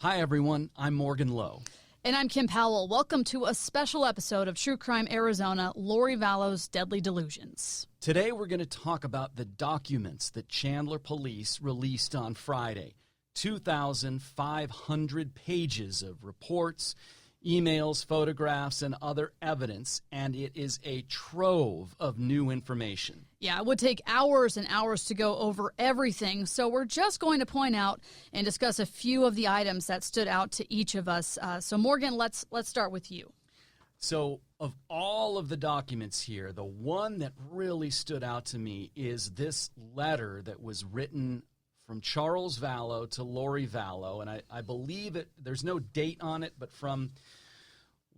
Hi, everyone. I'm Morgan Lowe. And I'm Kim Powell. Welcome to a special episode of True Crime Arizona, Lori Vallow's Deadly Delusions. Today, we're going to talk about the documents that Chandler Police released on Friday. 2,500 pages of reports, emails, photographs, and other evidence, and it is a trove of new information. Yeah, it would take hours and hours to go over everything, so we're just going to point out and discuss a few of the items that stood out to each of us. So, Morgan, let's start with you. So, of all of the documents here, the one that really stood out to me is this letter that was written from Charles Vallow to Lori Vallow, and I believe it. There's no date on it, but from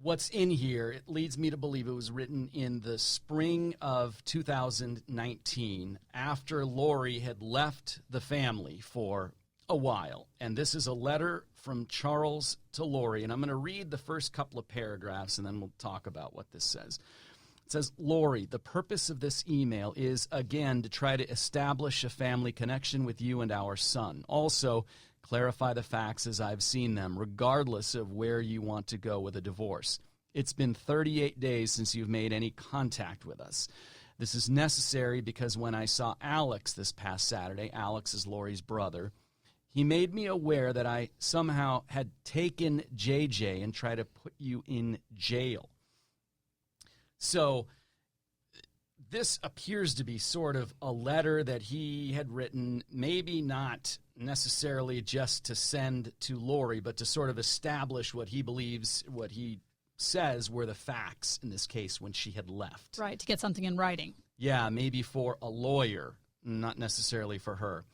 what's in here, it leads me to believe it was written in the spring of 2019 after Lori had left the family for a while. And this is a letter from Charles to Lori, and I'm going to read the first couple of paragraphs, and then we'll talk about what this says. It says, Lori, the purpose of this email is, again, to try to establish a family connection with you and our son. Also, clarify the facts as I've seen them, regardless of where you want to go with a divorce. It's been 38 days since you've made any contact with us. This is necessary because when I saw Alex this past Saturday, Alex is Lori's brother, he made me aware that I somehow had taken JJ and tried to put you in jail. So this appears to be sort of a letter that he had written, maybe not necessarily just to send to Lori, but to sort of establish what he believes, what he says were the facts in this case when she had left. Right, to get something in writing. Yeah, maybe for a lawyer, not necessarily for her.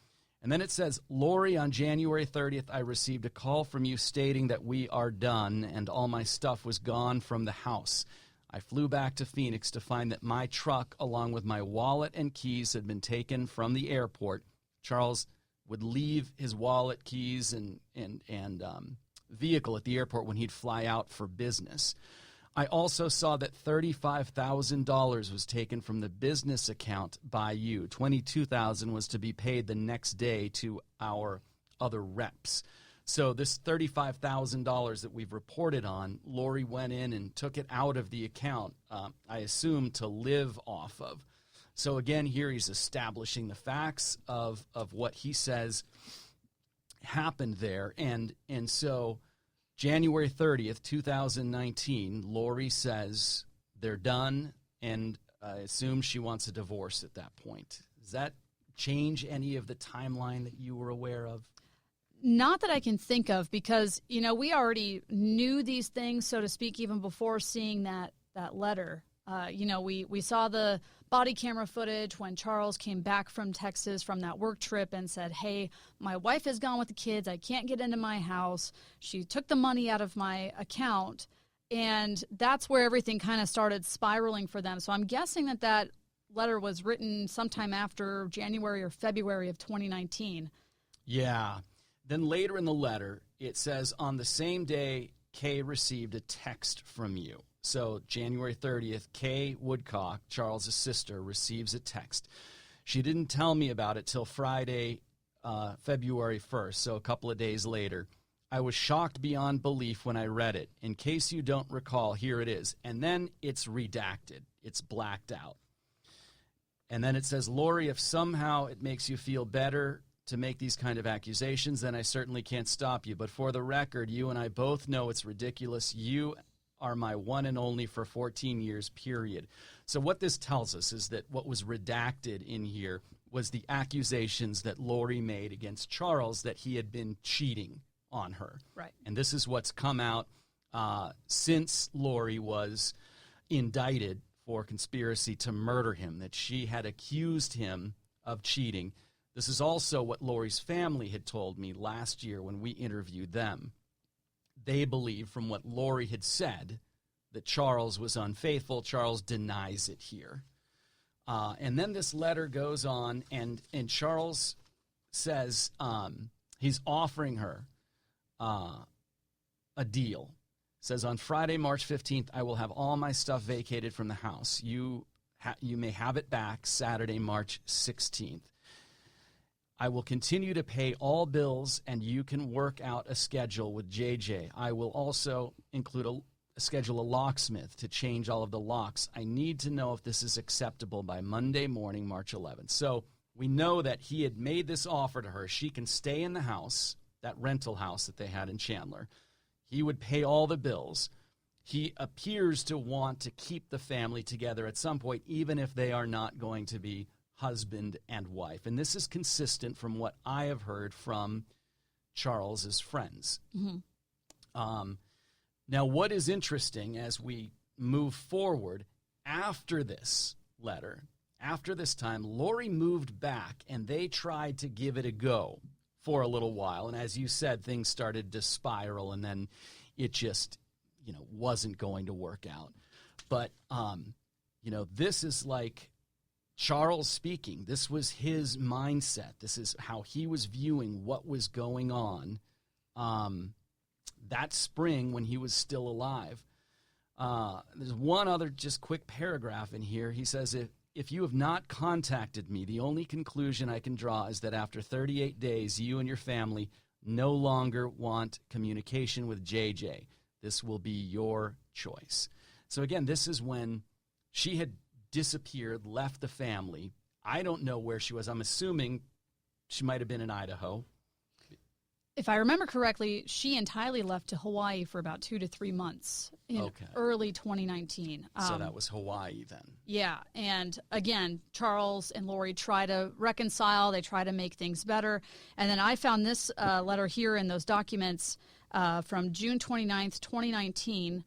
And then it says, Lori, on January 30th, I received a call from you stating that we are done and all my stuff was gone from the house. I flew back to Phoenix to find that my truck, along with my wallet and keys, had been taken from the airport. Charles would leave his wallet, keys, and vehicle at the airport when he'd fly out for business. I also saw that $35,000 was taken from the business account by you. $22,000 was to be paid the next day to our other reps. So this $35,000 that we've reported on, Lori went in and took it out of the account, I assume, to live off of. So again, here he's establishing the facts of what he says happened there. And so January 30th, 2019, Lori says they're done, and I assume she wants a divorce at that point. Does that change any of the timeline that you were aware of? Not that I can think of, because, we already knew these things, so to speak, even before seeing that letter. We saw the body camera footage when Charles came back from Texas from that work trip and said, hey, my wife is gone with the kids. I can't get into my house. She took the money out of my account, and that's where everything kind of started spiraling for them. So I'm guessing that letter was written sometime after January or February of 2019. Yeah. Then later in the letter, it says, on the same day, Kay received a text from you. So January 30th, Kay Woodcock, Charles' sister, receives a text. She didn't tell me about it till Friday, February 1st, so a couple of days later. I was shocked beyond belief when I read it. In case you don't recall, here it is. And then it's redacted. It's blacked out. And then it says, Lori, if somehow it makes you feel better to make these kind of accusations, then I certainly can't stop you. But for the record, you and I both know it's ridiculous. You are my one and only for 14 years, period. So what this tells us is that what was redacted in here was the accusations that Lori made against Charles that he had been cheating on her. Right. And this is what's come out since Lori was indicted for conspiracy to murder him, that she had accused him of cheating. This is also what Lori's family had told me last year when we interviewed them. They believe, from what Lori had said, that Charles was unfaithful. Charles denies it here. And then this letter goes on, and Charles says he's offering her a deal. Says, on Friday, March 15th, I will have all my stuff vacated from the house. You may have it back Saturday, March 16th. I will continue to pay all bills, and you can work out a schedule with JJ. I will also include schedule a locksmith to change all of the locks. I need to know if this is acceptable by Monday morning, March 11th. So we know that he had made this offer to her. She can stay in the house, that rental house that they had in Chandler. He would pay all the bills. He appears to want to keep the family together at some point, even if they are not going to be husband and wife. And this is consistent from what I have heard from Charles's friends. Mm-hmm. Now, what is interesting as we move forward after this letter, after this time, Lori moved back and they tried to give it a go for a little while. And as you said, things started to spiral, and then it just, wasn't going to work out. But, this is like Charles speaking. This was his mindset. This is how he was viewing what was going on that spring when he was still alive. There's one other just quick paragraph in here. He says, if you have not contacted me, the only conclusion I can draw is that after 38 days, you and your family no longer want communication with JJ. This will be your choice. So again, this is when she had disappeared, left the family. I don't know where she was. I'm assuming she might have been in Idaho. If I remember correctly, she and Tylee left to Hawaii for about 2 to 3 months in early 2019. So that was Hawaii then. Yeah, and again, Charles and Lori try to reconcile. They try to make things better. And then I found this letter here in those documents from June 29th, 2019,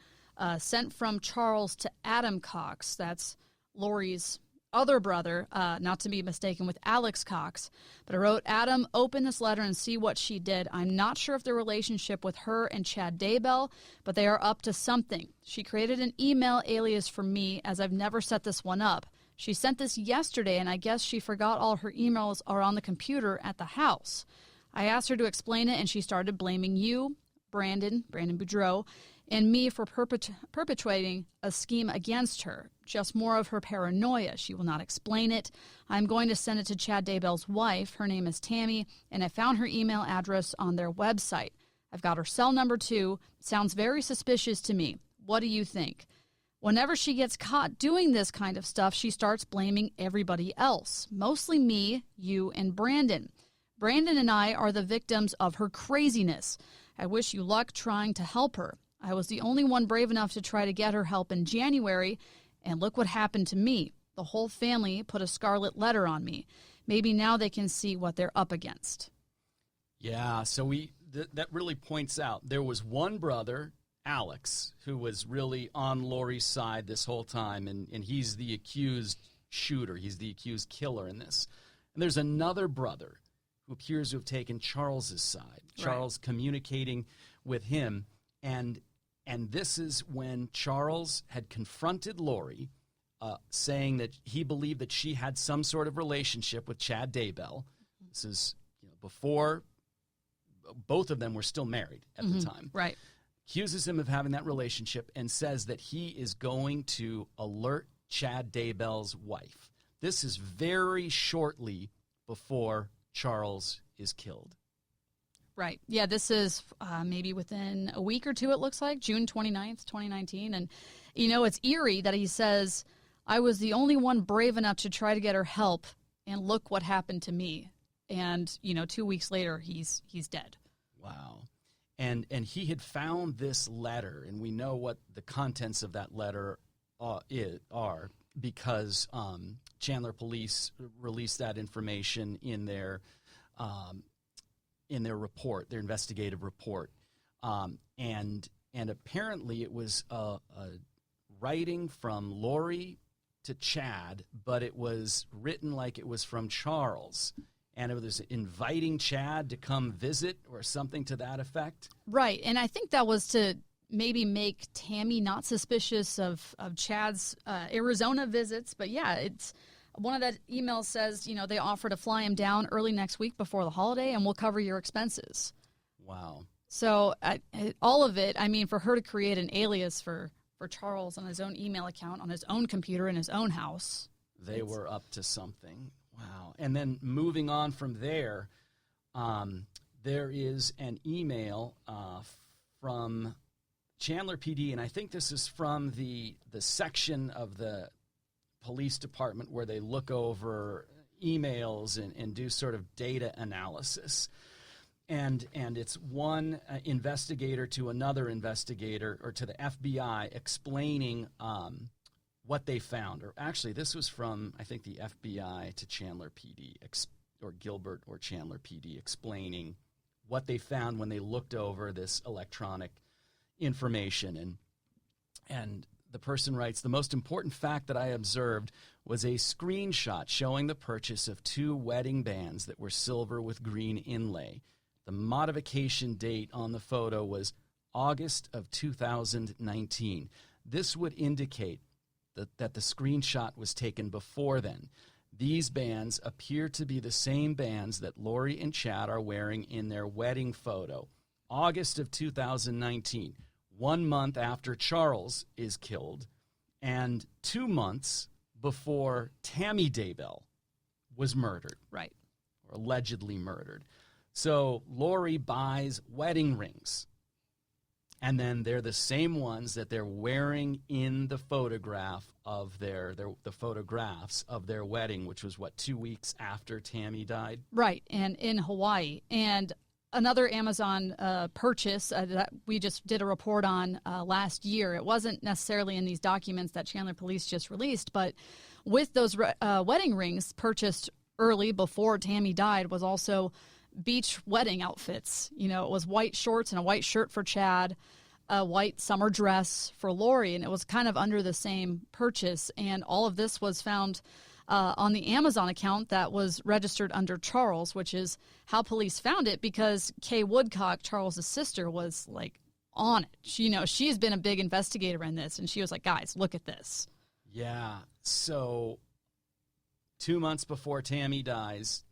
sent from Charles to Adam Cox. That's Lori's other brother, not to be mistaken with Alex Cox. But I wrote, Adam, open this letter and see what she did. I'm not sure of the relationship with her and Chad Daybell, but they are up to something. She created an email alias for me, as I've never set this one up. She sent this yesterday, and I guess she forgot all her emails are on the computer at the house. I asked her to explain it, and she started blaming you, Brandon Boudreau, and me for perpetuating a scheme against her. Just more of her paranoia. She will not explain it. I'm going to send it to Chad Daybell's wife. Her name is Tammy, and I found her email address on their website. I've got her cell number too. Sounds very suspicious to me. What do you think? Whenever she gets caught doing this kind of stuff, she starts blaming everybody else, mostly me, you, and Brandon. Brandon and I are the victims of her craziness. I wish you luck trying to help her. I was the only one brave enough to try to get her help in January, and look what happened to me. The whole family put a scarlet letter on me. Maybe now they can see what they're up against. Yeah, so that really points out there was one brother, Alex, who was really on Lori's side this whole time, and he's the accused shooter. He's the accused killer in this. And there's another brother who appears to have taken Charles's side. Charles communicating with him, and this is when Charles had confronted Lori, saying that he believed that she had some sort of relationship with Chad Daybell. This is before both of them were still married at the time. Right. Accuses him of having that relationship and says that he is going to alert Chad Daybell's wife. This is very shortly before Charles is killed. Right. Yeah, this is maybe within a week or two, it looks like, June 29th, 2019. And, it's eerie that he says, I was the only one brave enough to try to get her help, and look what happened to me. And, 2 weeks later, he's dead. Wow. And he had found this letter, and we know what the contents of that letter are because Chandler police released that information in their report, their investigative report, and apparently it was a writing from Lori to Chad, but it was written like it was from Charles, and it was inviting Chad to come visit or something to that effect. Right, and I think that was to maybe make Tammy not suspicious of Chad's Arizona visits, but yeah, it's. One of that emails says, they offer to fly him down early next week before the holiday, and we'll cover your expenses. Wow. So all of it, for her to create an alias for Charles on his own email account, on his own computer in his own house. They were up to something. Wow. And then moving on from there, there is an email from Chandler PD, and I think this is from the section of the police department where they look over emails and do sort of data analysis. And it's one investigator to another investigator, or to the FBI, explaining what they found. Or actually, this was from, I think, the FBI to Chandler PD, or Gilbert or Chandler PD, explaining what they found when they looked over this electronic information. And the person writes, "The most important fact that I observed was a screenshot showing the purchase of 2 wedding bands that were silver with green inlay. The modification date on the photo was August of 2019. This would indicate that the screenshot was taken before then. These bands appear to be the same bands that Lori and Chad are wearing in their wedding photo. August of 2019, 1 month after Charles is killed, and 2 months before Tammy Daybell was murdered." Right. Or allegedly murdered. So Lori buys wedding rings, and then they're the same ones that they're wearing in the photograph of the photographs of their wedding, which was 2 weeks after Tammy died? Right, and in Hawaii. And another Amazon purchase that we just did a report on last year. It wasn't necessarily in these documents that Chandler Police just released, but with those wedding rings purchased early before Tammy died was also beach wedding outfits. You know, it was white shorts and a white shirt for Chad, a white summer dress for Lori, and it was kind of under the same purchase. And all of this was found on the Amazon account that was registered under Charles, which is how police found it, because Kay Woodcock, Charles's sister, was like on it. She's been a big investigator in this, and she was like, "Guys, look at this." Yeah. So 2 months before Tammy dies,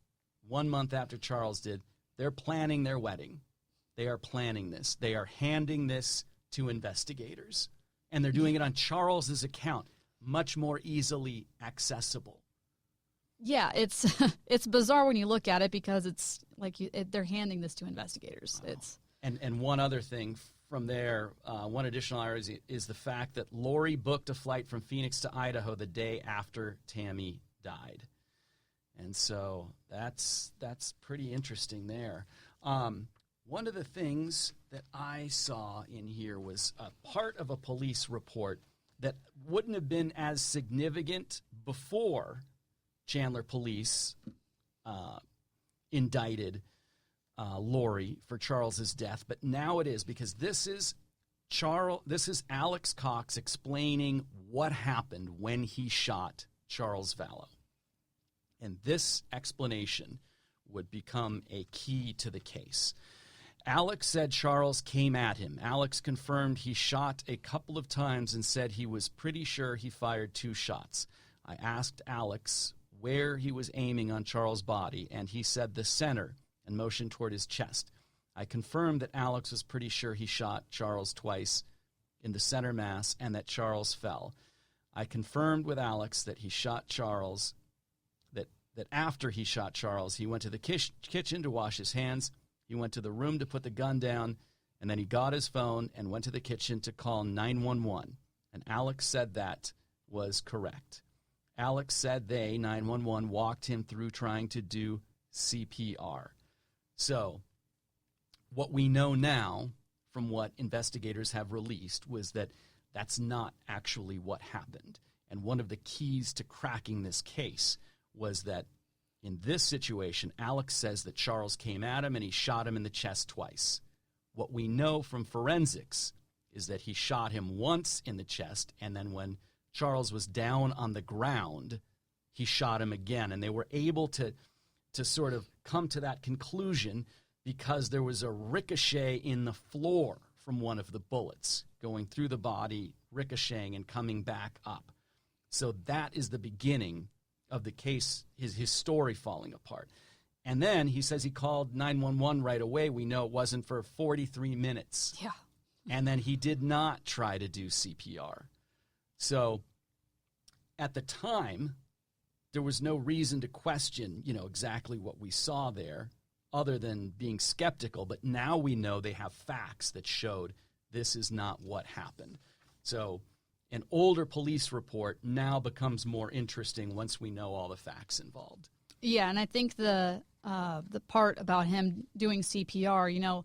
1 month after Charles did, they're planning their wedding. They are planning this. They are handing this to investigators, and they're doing it on Charles's account, much more easily accessible. Yeah, it's bizarre when you look at it, because it's like they're handing this to investigators. Wow. It's and one other thing from there, one additional area is the fact that Lori booked a flight from Phoenix to Idaho the day after Tammy died, and so that's pretty interesting there. One of the things that I saw in here was a part of a police report that wouldn't have been as significant before Chandler Police indicted Lori for Charles's death, but now it is, because this is Alex Cox explaining what happened when he shot Charles Vallow. And this explanation would become a key to the case. Alex said Charles came at him. Alex confirmed he shot a couple of times and said he was pretty sure he fired 2 shots. I asked Alex where he was aiming on Charles' body, and he said the center and motioned toward his chest. I confirmed that Alex was pretty sure he shot Charles twice in the center mass and that Charles fell. I confirmed with Alex that he shot Charles, that after he shot Charles, he went to the kitchen to wash his hands. He went to the room to put the gun down, and then he got his phone and went to the kitchen to call 911. And Alex said that was correct. Alex said 911, walked him through trying to do CPR. So what we know now from what investigators have released was that that's not actually what happened. And one of the keys to cracking this case was that in this situation, Alex says that Charles came at him and he shot him in the chest twice. What we know from forensics is that he shot him once in the chest, and then when Charles was down on the ground, he shot him again. And they were able to sort of come to that conclusion because there was a ricochet in the floor from one of the bullets going through the body, ricocheting and coming back up. So that is the beginning of the case, his story falling apart. And then he says he called 911 right away. We know it wasn't for 43 minutes. Yeah. And then he did not try to do CPR. So at the time, there was no reason to question, exactly what we saw there other than being skeptical. But now we know they have facts that showed this is not what happened. So an older police report now becomes more interesting once we know all the facts involved. Yeah, and I think the part about him doing CPR,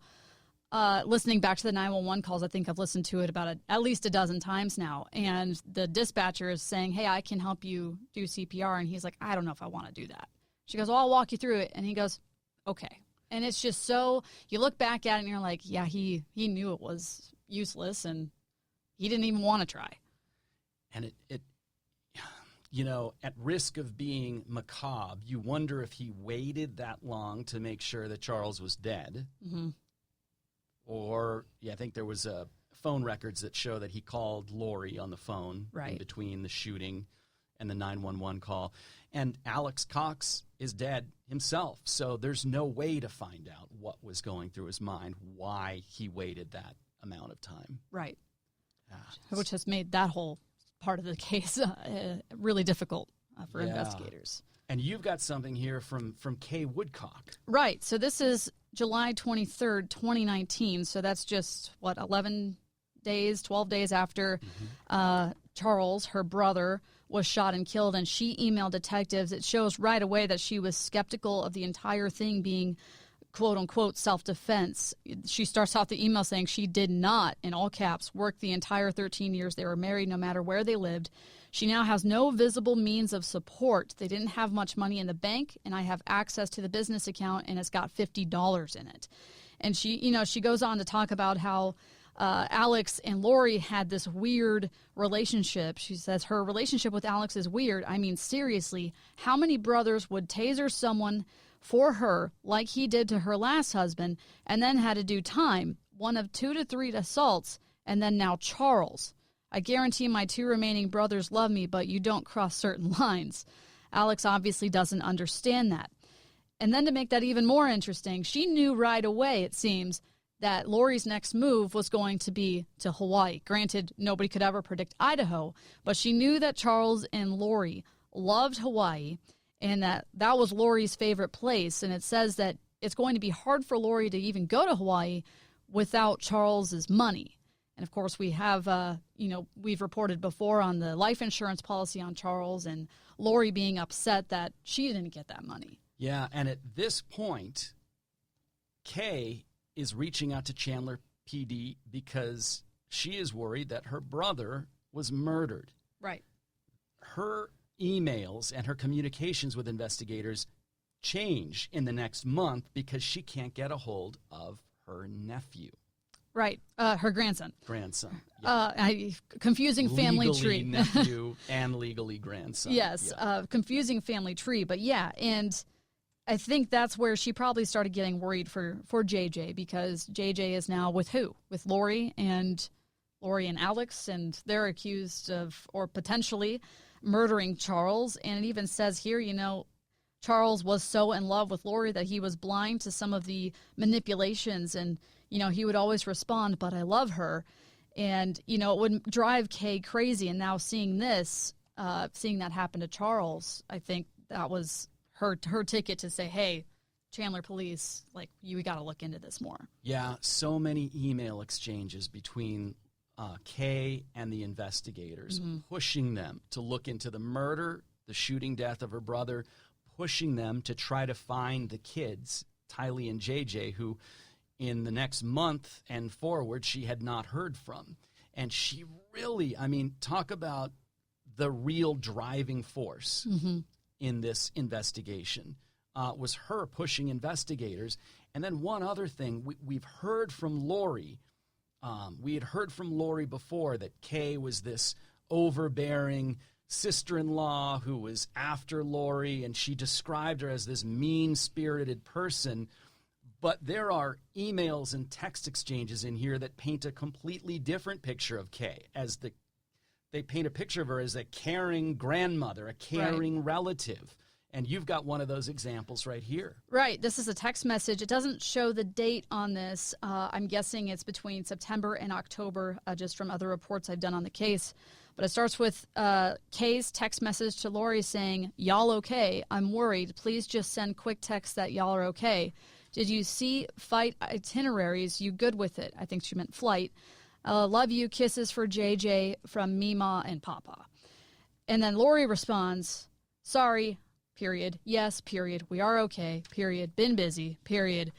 listening back to the 911 calls, I think I've listened to it about at least a dozen times now. And the dispatcher is saying, hey, I can help you do CPR. And he's like, I don't know if I want to do that. She goes, well, I'll walk you through it. And he goes, okay. And it's just so, you look back at it and you're like, yeah, he knew it was useless and he didn't even want to try. And it at risk of being macabre, you wonder if he waited that long to make sure that Charles was dead. Mm-hmm. Or, I think there was phone records that show that he called Lori on the phone in between the shooting and the 911 call. And Alex Cox is dead himself, so there's no way to find out what was going through his mind, why he waited that amount of time. Right. Which has made that whole part of the case really difficult for investigators. And you've got something here from Kay Woodcock. Right. So this is July 23rd, 2019. So that's just, 12 days after Charles, her brother, was shot and killed. And she emailed detectives. It shows right away that she was skeptical of the entire thing being, quote unquote, self-defense. She starts off the email saying she did not, in all caps, work the entire 13 years they were married, no matter where they lived. She now has no visible means of support. They didn't have much money in the bank, and I have access to the business account, and it's got $50 in it. And she goes on to talk about how Alex and Lori had this weird relationship. She says her relationship with Alex is weird. I mean, seriously, how many brothers would taser someone for her like he did to her last husband and then had to do time, one of 2 to 3 assaults, and then now Charles? I guarantee my 2 remaining brothers love me, but you don't cross certain lines. Alex obviously doesn't understand that. And then to make that even more interesting, she knew right away, it seems, that Lori's next move was going to be to Hawaii. Granted, nobody could ever predict Idaho, but she knew that Charles and Lori loved Hawaii and that was Lori's favorite place. And it says that it's going to be hard for Lori to even go to Hawaii without Charles's money. And of course, we have, we've reported before on the life insurance policy on Charles and Lori being upset that she didn't get that money. Yeah, and at this point, Kay is reaching out to Chandler PD because she is worried that her brother was murdered. Right. Her emails and her communications with investigators change in the next month because she can't get a hold of her nephew. Right, her grandson. Yeah. Confusing family legally tree. Nephew and legally grandson. Yes, yeah. Confusing family tree. But yeah, and I think that's where she probably started getting worried for JJ, because JJ is now with who? With Lori and Alex, and they're accused of, or potentially, murdering Charles. And it even says here, Charles was so in love with Lori that he was blind to some of the manipulations, and he would always respond, but I love her. And, it would drive Kay crazy. And now seeing this, seeing that happen to Charles, I think that was her ticket to say, hey, Chandler police, you got to look into this more. Yeah, so many email exchanges between Kay and the investigators, pushing them to look into the murder, the shooting death of her brother, pushing them to try to find the kids, Tylee and JJ, who in the next month and forward, she had not heard from. And she really, talk about the real driving force in this investigation, was her pushing investigators. And then one other thing, we've heard from Lori. We had heard from Lori before that Kay was this overbearing sister-in-law who was after Lori, and she described her as this mean-spirited person. But there are emails and text exchanges in here that paint a completely different picture of Kay. They paint a picture of her as a caring grandmother, a caring relative. And you've got one of those examples right here. Right. This is a text message. It doesn't show the date on this. I'm guessing it's between September and October, just from other reports I've done on the case. But it starts with Kay's text message to Lori saying, "Y'all okay? I'm worried. Please just send quick text that y'all are okay. Did you see fight itineraries? You good with it?" I think she meant flight. "Love you. Kisses for JJ from Mima and Papa." And then Lori responds, "Sorry, period. Yes, period. We are okay, period. Been busy, period.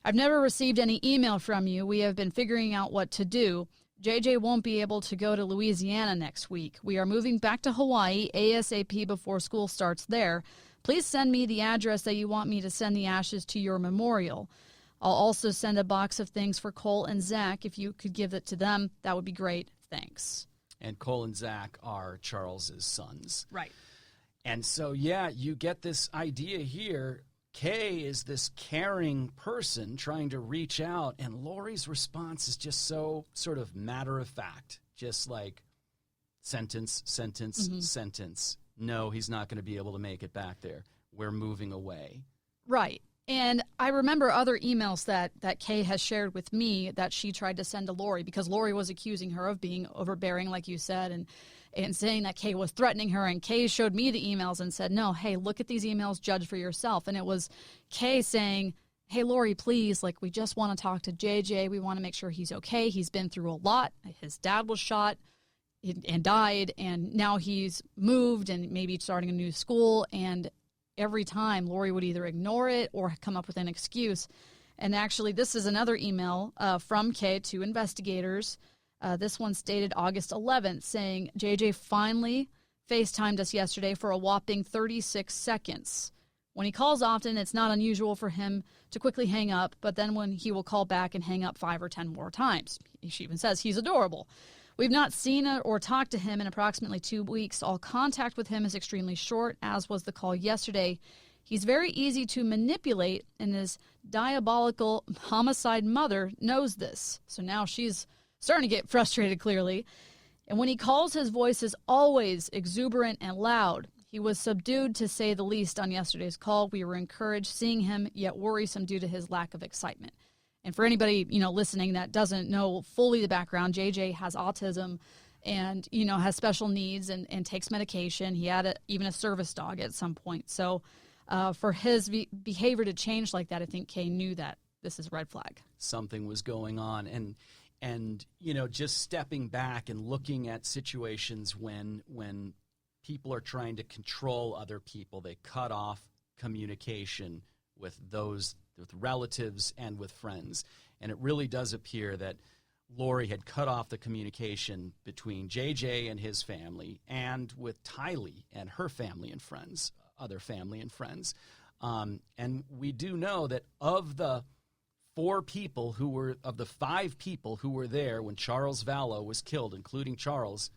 I've never received any email from you. We have been figuring out what to do. JJ won't be able to go to Louisiana next week. We are moving back to Hawaii ASAP before school starts there. Please send me the address that you want me to send the ashes to your memorial. I'll also send a box of things for Cole and Zach. If you could give it to them, that would be great. Thanks." And Cole and Zach are Charles's sons. Right. And so, yeah, you get this idea here. Kay is this caring person trying to reach out, and Lori's response is just so sort of matter of fact, just like sentence, sentence, sentence. No, he's not going to be able to make it back there. We're moving away. Right. And I remember other emails that Kay has shared with me that she tried to send to Lori because Lori was accusing her of being overbearing, like you said, and saying that Kay was threatening her. And Kay showed me the emails and said, "No, hey, look at these emails, judge for yourself." And it was Kay saying, "Hey, Lori, please, like, we just want to talk to JJ. We want to make sure he's okay. He's been through a lot. His dad was shot and died, and now he's moved and maybe starting a new school." And every time Lori would either ignore it or come up with an excuse. And actually, this is another email from Kay to investigators. This one's dated August 11th, saying, "JJ finally FaceTimed us yesterday for a whopping 36 seconds. When he calls often, it's not unusual for him to quickly hang up, but then when he will call back and hang up 5 or 10 more times. She even says he's adorable. We've not seen or talked to him in approximately 2 weeks. All contact with him is extremely short, as was the call yesterday. He's very easy to manipulate, and his diabolical homicide mother knows this." So now she's starting to get frustrated, clearly. "And when he calls, his voice is always exuberant and loud. He was subdued, to say the least, on yesterday's call. We were encouraged seeing him, yet worrisome due to his lack of excitement." And for anybody, listening that doesn't know fully the background, JJ has autism and, has special needs and takes medication. He had even a service dog at some point. So for his behavior to change like that, I think Kay knew that this is a red flag. Something was going on. And just stepping back and looking at situations when people are trying to control other people, they cut off communication with relatives and with friends. And it really does appear that Lori had cut off the communication between JJ and his family and with Tylee and her family and friends, other family and friends. And we do know that of the 5 people who were there when Charles Vallow was killed, including Charles,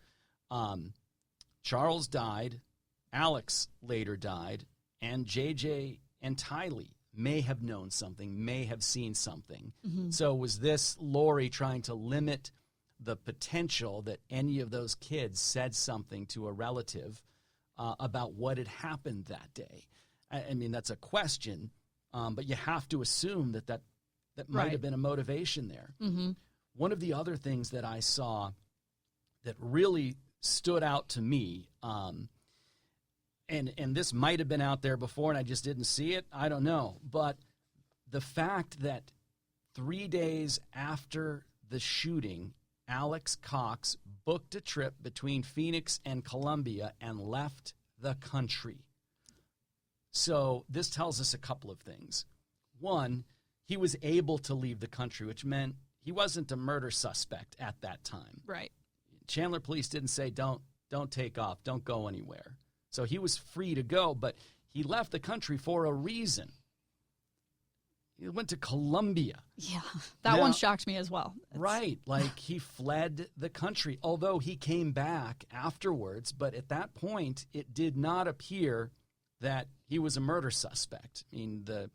Charles died, Alex later died, and JJ and Tylee may have known something, may have seen something. So was this Lori trying to limit the potential that any of those kids said something to a relative about what had happened that day? I mean, that's a question, but you have to assume that might have been a motivation there. One of the other things that I saw that really stood out to me, and this might have been out there before and I just didn't see it, I don't know. But the fact that 3 days after the shooting, Alex Cox booked a trip between Phoenix and Columbia and left the country. So this tells us a couple of things. One, he was able to leave the country, which meant he wasn't a murder suspect at that time. Right. Chandler police didn't say, don't take off, don't go anywhere. So he was free to go, but he left the country for a reason. He went to Colombia. Yeah, that one shocked me as well. Right, like he fled the country, although he came back afterwards. But at that point, it did not appear that he was a murder suspect. I mean, the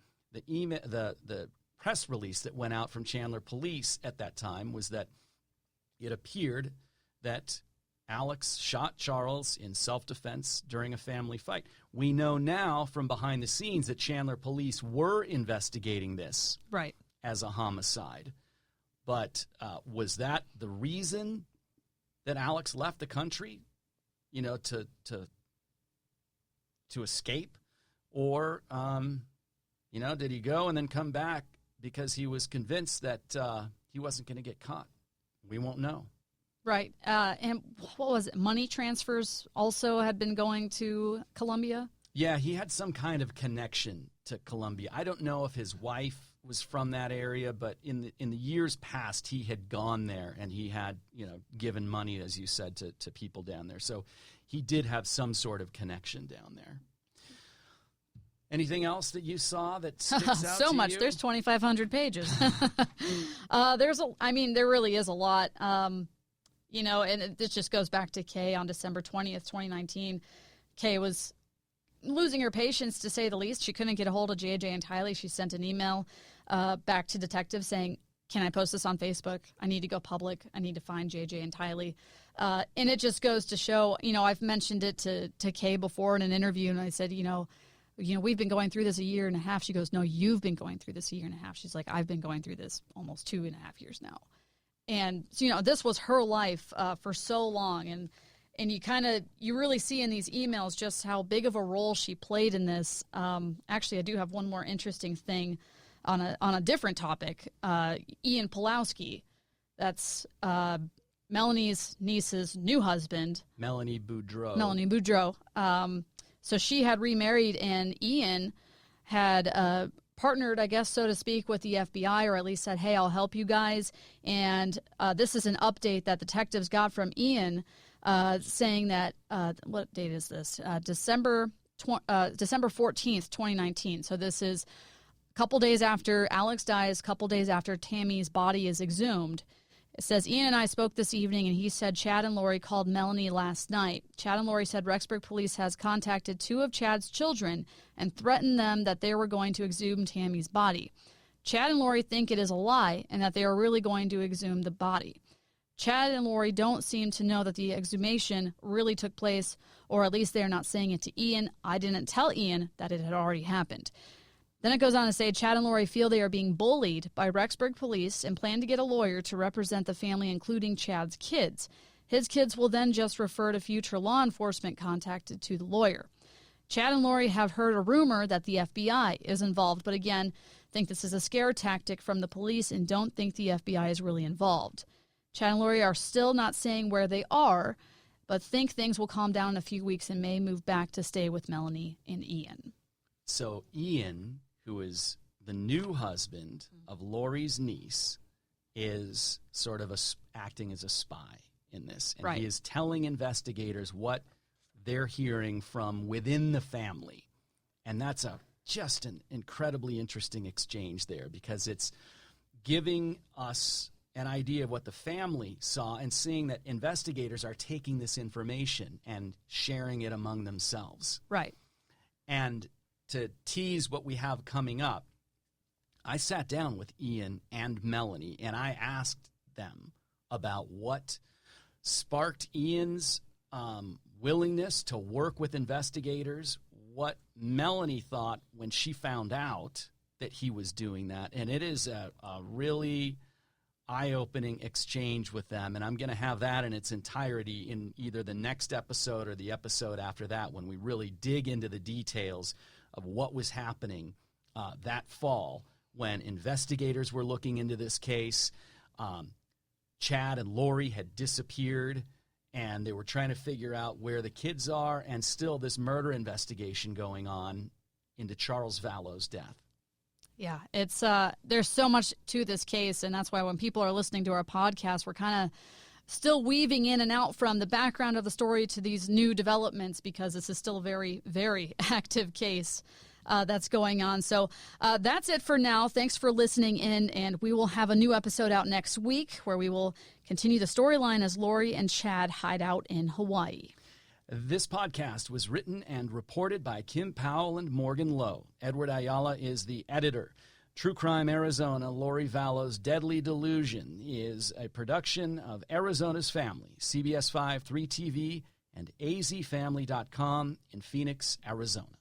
email, the press release that went out from Chandler police at that time was that it appeared that Alex shot Charles in self-defense during a family fight. We know now from behind the scenes that Chandler police were investigating this Right. as a homicide. But was that the reason that Alex left the country, to escape? Or, did he go and then come back because he was convinced that he wasn't going to get caught? We won't know. Right. And what was it? Money transfers also had been going to Colombia? Yeah, he had some kind of connection to Colombia. I don't know if his wife was from that area, but in the years past, he had gone there and he had, given money, as you said, to people down there. So he did have some sort of connection down there. Anything else that you saw that sticks out so to much. you? There's 2,500 pages. There really is a lot. And this just goes back to Kay on December 20th, 2019. Kay was losing her patience, to say the least. She couldn't get a hold of J.J. and Tylee. She sent an email back to detectives saying, can I post this on Facebook? I need to go public. I need to find J.J. and Tylee. And it just goes to show, I've mentioned it to Kay before in an interview, and I said, we've been going through this a year and a half. She goes, no, you've been going through this a year and a half. She's like, I've been going through this almost 2.5 years now. And so, this was her life for so long. And you really see in these emails just how big of a role she played in this. Actually, I do have one more interesting thing on a different topic. Ian Pulowski, that's Melanie's niece's new husband. Melanie Boudreau. So she had remarried, and Ian had partnered, I guess, so to speak, with the FBI, or at least said, hey, I'll help you guys. And this is an update that detectives got from Ian saying that, what date is this? December 14th, 2019. So this is a couple days after Alex dies, a couple days after Tammy's body is exhumed. It says, Ian and I spoke this evening, and he said Chad and Lori called Melanie last night. Chad and Lori said Rexburg police has contacted 2 of Chad's children and threatened them that they were going to exhume Tammy's body. Chad and Lori think it is a lie and that they are really going to exhume the body. Chad and Lori don't seem to know that the exhumation really took place, or at least they are not saying it to Ian. I didn't tell Ian that it had already happened. Then it goes on to say Chad and Lori feel they are being bullied by Rexburg police and plan to get a lawyer to represent the family, including Chad's kids. His kids will then just refer to future law enforcement contacted to the lawyer. Chad and Lori have heard a rumor that the FBI is involved, but again, think this is a scare tactic from the police and don't think the FBI is really involved. Chad and Lori are still not saying where they are, but think things will calm down in a few weeks and may move back to stay with Melanie and Ian. So Ian, who is the new husband of Lori's niece, is sort of acting as a spy in this. And right. He is telling investigators what they're hearing from within the family. And that's just an incredibly interesting exchange there, because it's giving us an idea of what the family saw and seeing that investigators are taking this information and sharing it among themselves. Right. And to tease what we have coming up, I sat down with Ian and Melanie, and I asked them about what sparked Ian's willingness to work with investigators, what Melanie thought when she found out that he was doing that. And it is a really eye-opening exchange with them, and I'm going to have that in its entirety in either the next episode or the episode after that, when we really dig into the details of what was happening that fall when investigators were looking into this case. Chad and Lori had disappeared, and they were trying to figure out where the kids are, and still this murder investigation going on into Charles Vallow's death. Yeah, it's there's so much to this case, and that's why when people are listening to our podcast, we're kind of still weaving in and out from the background of the story to these new developments, because this is still a very, very active case that's going on. So that's it for now. Thanks for listening in, and we will have a new episode out next week where we will continue the storyline as Lori and Chad hide out in Hawaii. This podcast was written and reported by Kim Powell and Morgan Lowe. Edward Ayala is the editor. True Crime Arizona, Lori Vallow's Deadly Delusion is a production of Arizona's Family, CBS 5, 3 TV, and azfamily.com in Phoenix, Arizona.